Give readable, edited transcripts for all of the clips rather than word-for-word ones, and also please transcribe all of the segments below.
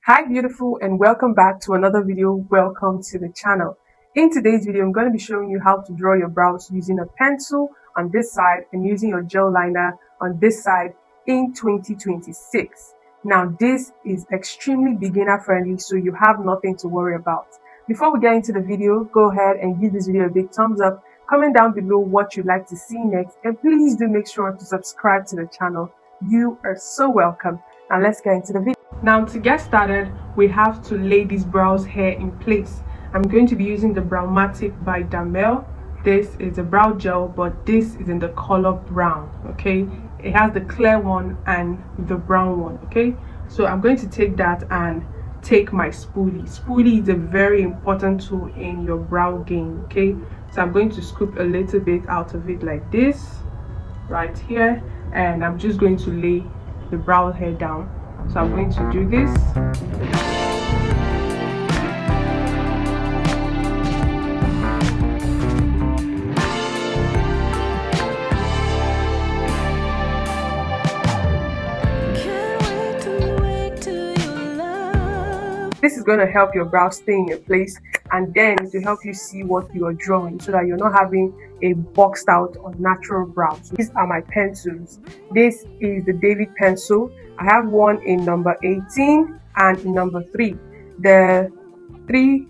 Hi beautiful, and welcome back to another video. Welcome to the channel. In today's video, I'm going to be showing you how to draw your brows using a pencil on this side and using your gel liner on this side in 2026. Now this is extremely beginner friendly, so you have nothing to worry about. Before we get into the video, go ahead and give this video a big thumbs up. Comment down below what you'd like to see next, and please do make sure to subscribe to the channel. You are so welcome. Now let's get into the video. Now to get started, we have to lay this brows hair in place. I'm going to be using the Browmatic by Damel. This is a brow gel, but this is in the color brown, okay? It has the clear one and the brown one, okay? So I'm going to take that and take my spoolie. Spoolie is a very important tool in your brow game, okay? So I'm going to scoop a little bit out of it like this, right here, and I'm just going to lay the brow hair down. So I'm going to do this. This is going to help your brows stay in your place, and then to help you see what you are drawing so that you're not having a boxed out or natural brows. These are my pencils. This is the David pencil. I have one in number 18 and in number 3. The 3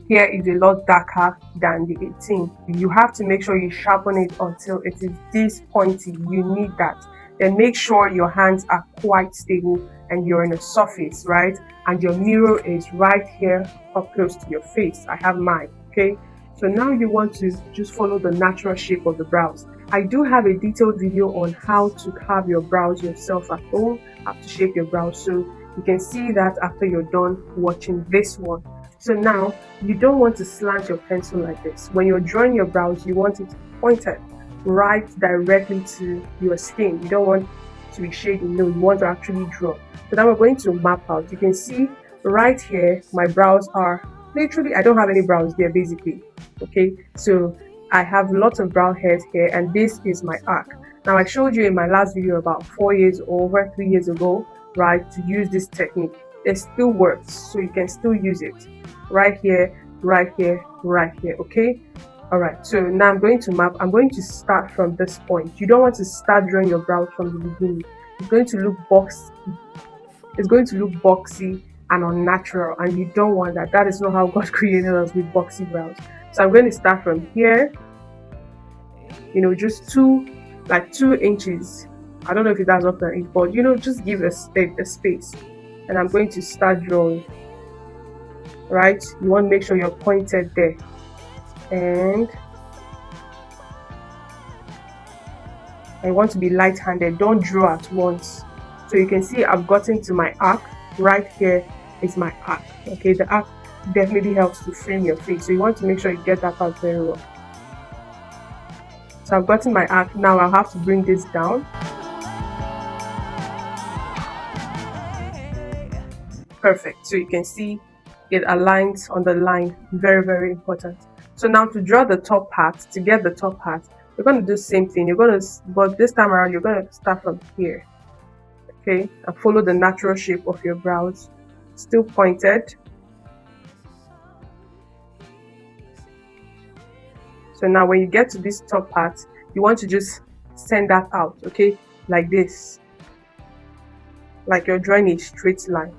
here is a lot darker than the 18. You have to make sure you sharpen it until it is this pointy. You need that. Then make sure your hands are quite stable and you're in a surface, right? And your mirror is right here up close to your face. I have mine, okay? So now you want to just follow the natural shape of the brows. I do have a detailed video on how to carve your brows yourself at home, how to shape your brows, so you can see that after you're done watching this one. So now you don't want to slant your pencil like this. When you're drawing your brows, you want it pointed right directly to your skin. You don't want to be shading, no, you want to actually draw. So now we're going to map out. You can see right here my brows are literally, I don't have any brows there basically, okay? So I have lots of brow hairs here, and this is my arc. Now I showed you in my last video about 4 years or over 3 years ago, right, to use this technique. It still works, so you can still use it right here, right here, right here, okay? All right, so now I'm going to map. I'm going to start from this point. You don't want to start drawing your brows from the beginning. It's going to look boxy. It's going to look boxy and unnatural, and you don't want that. That is not how God created us, with boxy brows. So I'm going to start from here, you know, just 2 inches. I don't know if that's up to it, but you know, just give a space. And I'm going to start drawing, right? You want to make sure you're pointed there. And I want to be light-handed. Don't draw at once. So you can see I've gotten to my arc. Right here is my arc, okay? The arc definitely helps to frame your face, so you want to make sure you get that part very well. So I've gotten my arc. Now I'll have to bring this down. Perfect. So you can see it aligns on the line. Very, very important. So now to draw the top part, to get the top part, you're going to do the same thing. But this time around, you're going to start from here, okay? And follow the natural shape of your brows. Still pointed. So now when you get to this top part, you want to just send that out, okay? Like this. Like you're drawing a straight line.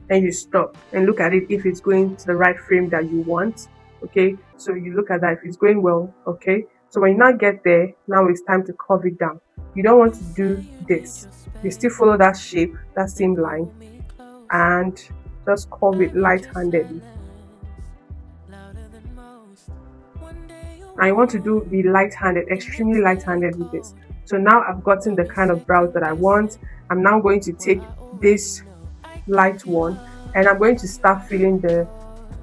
And you stop and look at it if it's going to the right frame that you want, okay? So you look at that if it's going well, okay? So when you now get there, now it's time to curve it down. You don't want to do this. You still follow that shape, that same line, and just curve it light-handedly. I want to be light-handed, extremely light-handed with this. So now I've gotten the kind of brows that I want. I'm now going to take this light one and I'm going to start filling the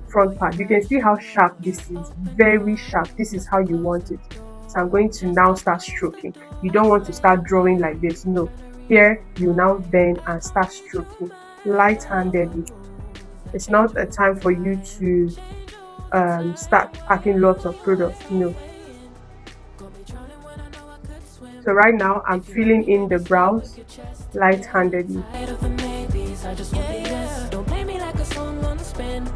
front part. You can see how sharp this is, very sharp. This is how you want it. So I'm going to now start stroking. You don't want to start drawing like this, no. Here you now bend and start stroking light-handedly. It's not a time for you to start packing lots of product, no. So right now I'm filling in the brows light-handedly. this. Don't play me like a song on a spin.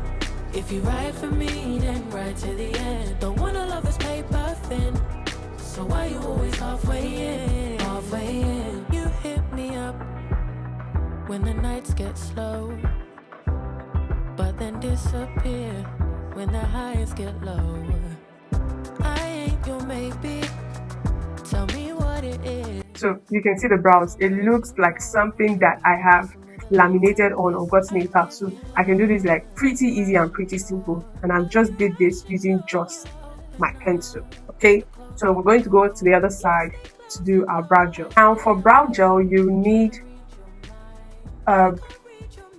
If you ride for me, then ride to the end. Don't wanna love this paper thin. So why you always halfway in? Halfway in. You hit me up when the nights get slow, but then disappear when the highs get low. I ain't your maybe. Tell me what it is. So you can see the brows. It looks like something that I have laminated on or gotten a tattoo. I can do this like pretty easy and pretty simple, and I just did this using just my pencil. Okay, so we're going to go to the other side to do our brow gel. Now for brow gel, you need a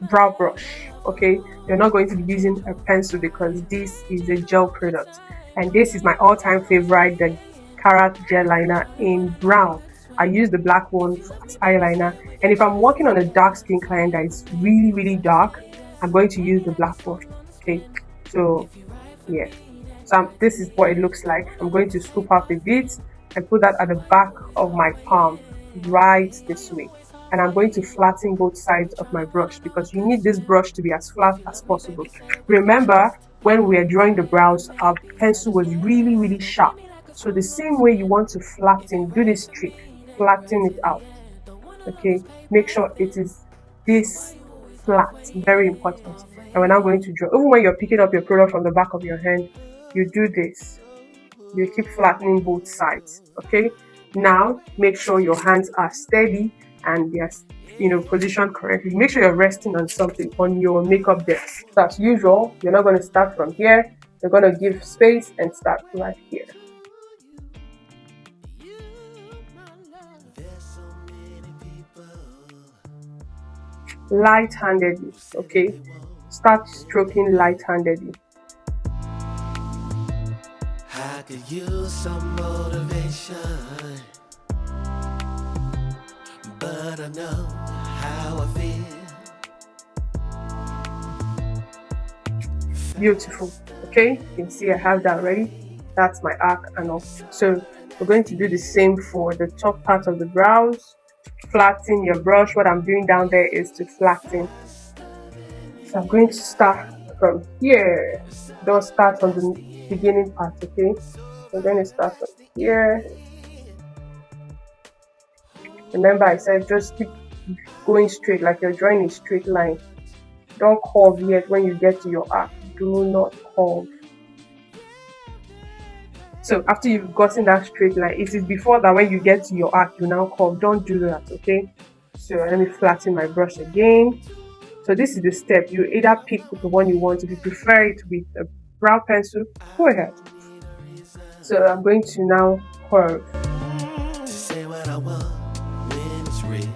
brow brush. Okay, you're not going to be using a pencil because this is a gel product, and this is my all-time favorite, the Carat gel liner in brown. I use the black one as eyeliner, and if I'm working on a dark skin client that is really dark, I'm going to use the black one. Okay, so yeah, so this is what it looks like. I'm going to scoop out the bits and put that at the back of my palm, right this way, and I'm going to flatten both sides of my brush because you need this brush to be as flat as possible. Remember, when we are drawing the brows, our pencil was really sharp. So the same way you want to flatten, do this trick, flatten it out. Okay, make sure it is this flat, very important. And we're now going to draw. Even when you're picking up your product from the back of your hand, you do this. You keep flattening both sides. Okay, now make sure your hands are steady and they're positioned correctly. Make sure you're resting on something, on your makeup desk. So as usual, you're not going to start from here. You're going to give space and start right here. Light-handedly, okay? Start stroking light-handedly. I could use some motivation, but I know how I feel. Beautiful, okay? You can see I have that ready. That's my arc and all. So we're going to do the same for the top part of the brows. Flatten your brush. What I'm doing down there is to flatten. So I'm going to start from here. Don't start from the beginning part, okay? I'm going to start from here. Remember, I said just keep going straight, like you're drawing a straight line. Don't curve yet when you get to your arc. Do not curve. So after you've gotten that straight line, it is before that when you get to your arc, you now curve. Don't do that, okay? So let me flatten my brush again. So this is the step. You either pick the one you want. If you prefer it with a brow pencil, go ahead. So I'm going to now curve. Say what I want when it's real.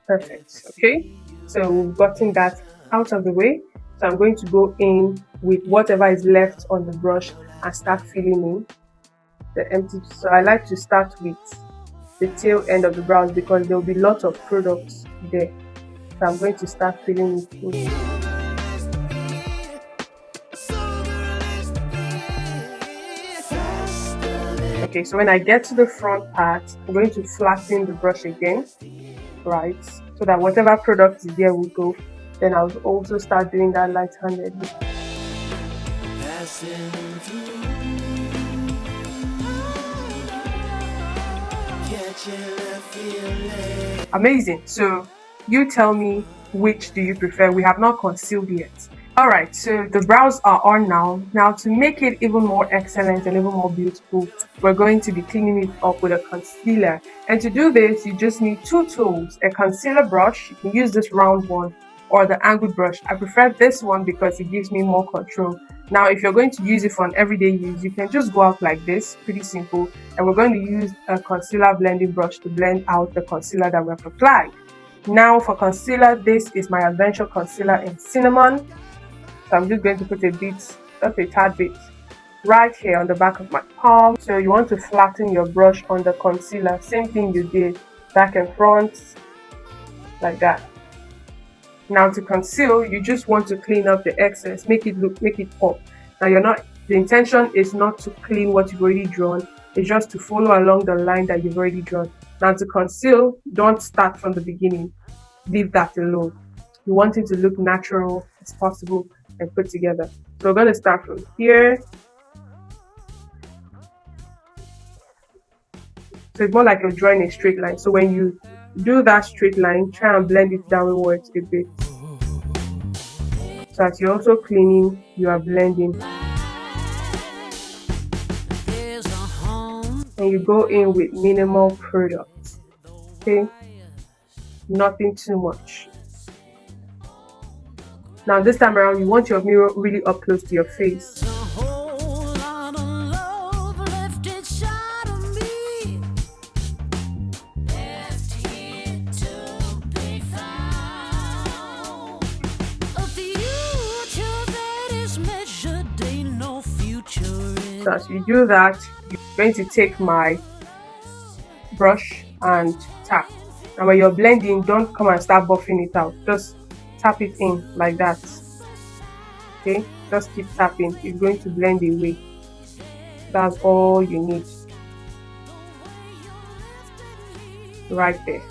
Perfect, okay? So we've gotten that out of the way. So I'm going to go in with whatever is left on the brush and start filling in the empty. So I like to start with the tail end of the brows because there will be lots of products there. So I'm going to start filling it in. Okay, so when I get to the front part, I'm going to flatten the brush again, right? So that whatever product is there will go. Then I'll also start doing that light-handedly. Amazing. So you tell me, which do you prefer? We have not concealed yet. Alright, so the brows are on now. Now to make it even more excellent and even more beautiful, we're going to be cleaning it up with a concealer. And to do this, you just need two tools, a concealer brush. You can use this round one or the angled brush. I prefer this one because it gives me more control. Now if you're going to use it for an everyday use, you can just go out like this, pretty simple. And we're going to use a concealer blending brush to blend out the concealer that we've applied. Now for concealer, this is my Adventure Concealer in Cinnamon. So I'm just going to put a bit, just a tad bit, right here on the back of my palm. So you want to flatten your brush on the concealer. Same thing you did, back and front, like that. Now to conceal, you just want to clean up the excess, make it pop. Now the intention is not to clean what you've already drawn, it's just to follow along the line that you've already drawn. Now to conceal, don't start from the beginning. leave that alone. You want it to look natural as possible and put together. So we're going to start from here. So it's more like you're drawing a straight line. So when you do that straight line, try and blend it downwards a bit. So as you're also cleaning, you are blending. And you go in with minimal product. Okay? Nothing too much. Now this time around, you want your mirror really up close to your face. So as you do that, you're going to take my brush and tap. And when you're blending, don't come and start buffing it out. Just tap it in like that. Okay, just keep tapping. It's going to blend away. That's all you need. Right there.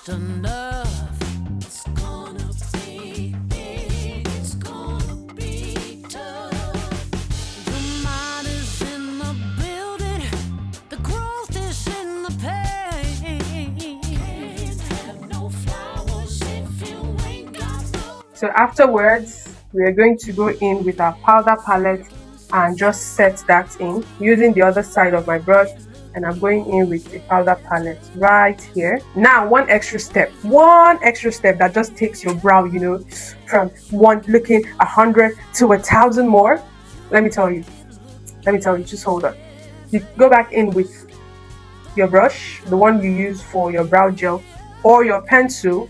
Enough. It's gonna be big, it's gonna be tough. The mind is in the building, the growth is in the pain. Can't have no flowers if you ain't got no. So afterwards, we are going to go in with our powder palette and just set that in using the other side of my brush. And I'm going in with a powder palette right here. Now, one extra step that just takes your brow, you know, from one looking 100 to 1,000 more. Let me tell you, just hold on. You go back in with your brush, the one you use for your brow gel, or your pencil,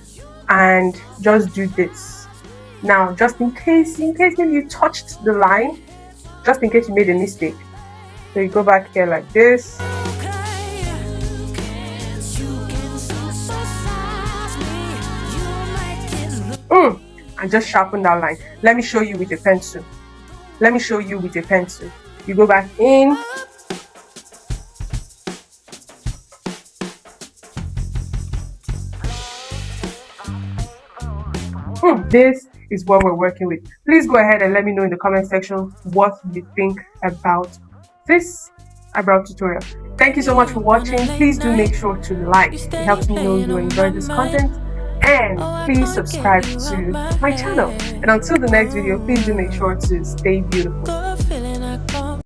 and just do this. Now, just in case maybe you touched the line, just in case you made a mistake. So you go back here like this. And just sharpen that line. Let me show you with a pencil. You go back in. This is what we're working with. Please go ahead and let me know in the comment section what you think about this eyebrow tutorial. Thank you so much for watching. Please do make sure to like. It helps me know you enjoyed this content. And please subscribe to my channel. And until the next video, please do make sure to stay beautiful.